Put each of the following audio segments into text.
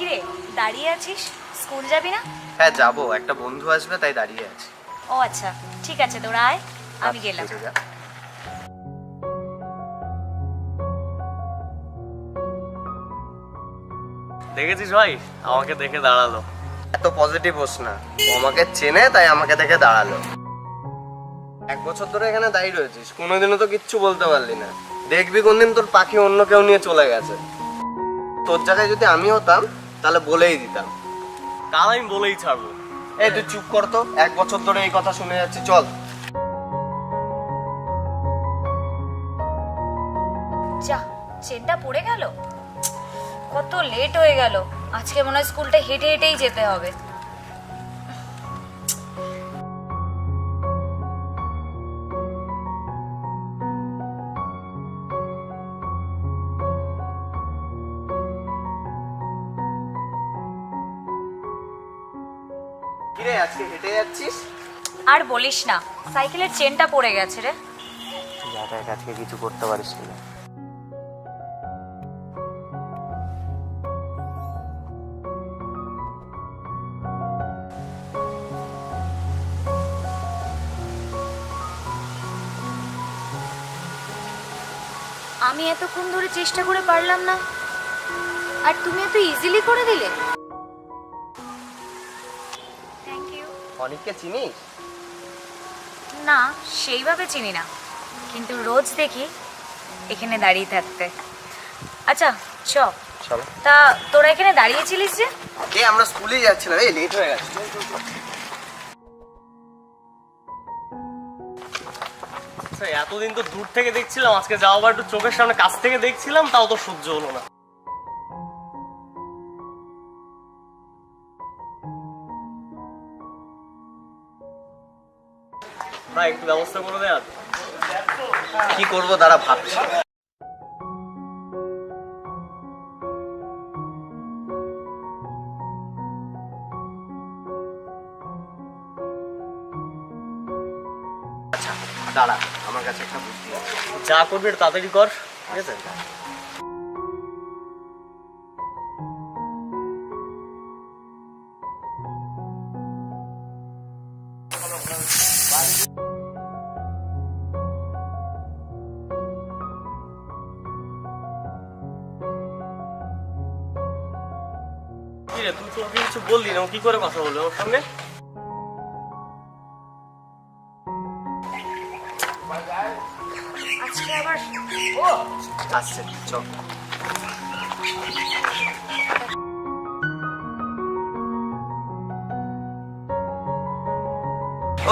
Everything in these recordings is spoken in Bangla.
কিরে দাঁড়িয়ে আছিস, স্কুল যাবি না? হ্যাঁ যাবো, একটা বন্ধু আসবে তাই দাঁড়িয়ে আছি। ও আচ্ছা, ঠিক আছে, তোরা আয়, আমি গেলাম। দেখেছিস ভাই, আমাকে দেখে দাঁড়ালো। এত পজিটিভ হোস না, ও আমাকে চেনে তাই আমাকে দেখে দাঁড়ালো। 1 বছর ধরে এখানে দাঁড়িয়ে রয়েছিস, কোনোদিনও তো কিচ্ছু বলতে পারলি না। দেখবি কোনদিন তোর পাখি অন্য কেউ নিয়ে চলে গেছে। তোর জায়গায় যদি আমি হতাম তাহলে বলেই দিতাম। কাল আমি বলেই ছাড়বো। এই তুই চুপ কর তো, 1 বছর ধরে এই কথা শুনে যাচ্ছি, চল। যা, চেনটা পড়ে গেল, কত লেট হয়ে গেল। আজকে মনে হয় স্কুলটা হেঁটে হেঁটেই যেতে হবে। কিরে আজকে হেঁটে যাচ্ছিস? আর বলিস না, সাইকেলের চেনটা পড়ে গেছে রে। আজকে কিছু করতে পারিস না। আমি এতক্ষণ ধরে চেষ্টা করে পারলাম না, আর তুমি এত ইজিলি করে দিলে। Thank you. অনেককে চিনিস? না, সেইভাবে চিনি না, কিন্তু রোজ দেখি এখানে দাঁড়িয়ে থাকতে। আচ্ছা চ, চলো। তা তোরা এখানে দাঁড়িয়েছিলিস যে? আমরা স্কুলে যাচ্ছিলাম, এই লেট হয়ে গেছে। এতদিন তো দূর থেকে দেখছিলাম, আজকে যাও আবার একটু চোখের সামনে কাছ থেকে দেখছিলাম, তাও তো সহ্য হলো না। ভাই একটু ব্যবস্থা করে দেয়া। কি করবো দাঁড়া ভাবছি। আচ্ছা দাঁড়া, আমার কাছে একটা বুদ্ধি আছে। যা করবি একটু তাড়াতাড়ি কর, ঠিক আছে? কি রে, তুই তো ওকে কিছু বললি না, ও কি করে কথা বলবে ওর সঙ্গে? আজকে আবার আসছে, চল।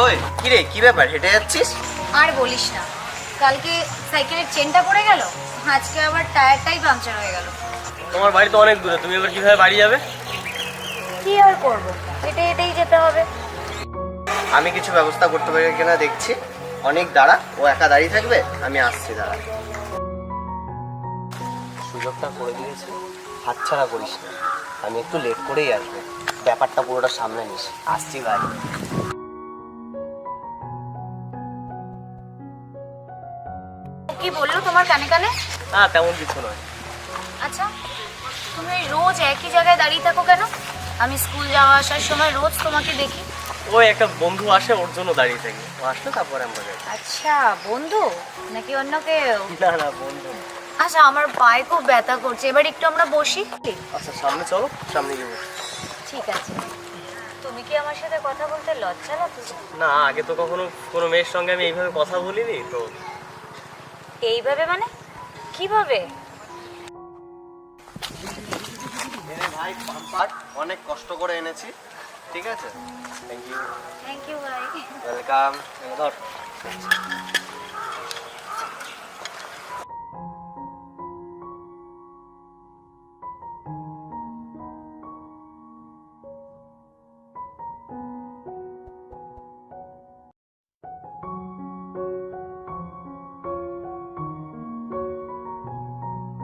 ওই কিরে, কি ব্যাপার, হেঁটে যাচ্ছিস? আর বলিস না, কালকে সাইকেলের চেনটা পড়ে গেল, আজকে আবার টায়ারটাই পাংচার হয়ে গেল। তোমার বাড়ি তো অনেক দূরে, তুমি এবার কিভাবে বাড়ি যাবে? কি আর করব, হেঁটে হেঁটেই যেতে হবে। আমি কিছু ব্যবস্থা করতে পারি কিনা দেখছি। অনেক দাঁড়া, ও একা দাঁড়িয়ে থাকবে, আমি আসছি, দাঁড়া। সুযোগটা করে দিয়েছি, হাতছাড়া করিস না। আমি একটু লেট করেই আসবো, ব্যাপারটা পুরোটা সামনে নিস। আসছি ভাই। কি বললো তোমার কানে কানে? হ্যাঁ তেমন কিছু নয়। আচ্ছা, তুমি রোজ একই জায়গায় দাঁড়িয়ে থাকো কেন? আমি স্কুল যাওয়া আসার সময় রোজ তোমাকে দেখি। ওই একটা বন্ধু আসে, ওর জন্য দাঁড়িয়ে থাকি, ও আসলে তারপরে আমরা যাই। আচ্ছা, বন্ধু নাকি অন্য কেউ? না না, বন্ধু। আচ্ছা, আমার পায়ে খুব ব্যথা করছে, এবার একটু আমরা বসি। আচ্ছা সামনে চলো, সামনে গিয়ে বসি। ঠিক আছে। তুমি কি আমার সাথে কথা বলতে লজ্জা লাগছে? না, আগে তো কখনো কোনো মেয়ের সঙ্গে আমি এইভাবে কথা বলিনি তো। এইভাবে মানে কিভাবে? ভাই পাম্পার অনেক কষ্ট করে এনেছি, ঠিক আছে? Thank you. থ্যাংক ইউ ভাই। ওয়েলকাম। ধর।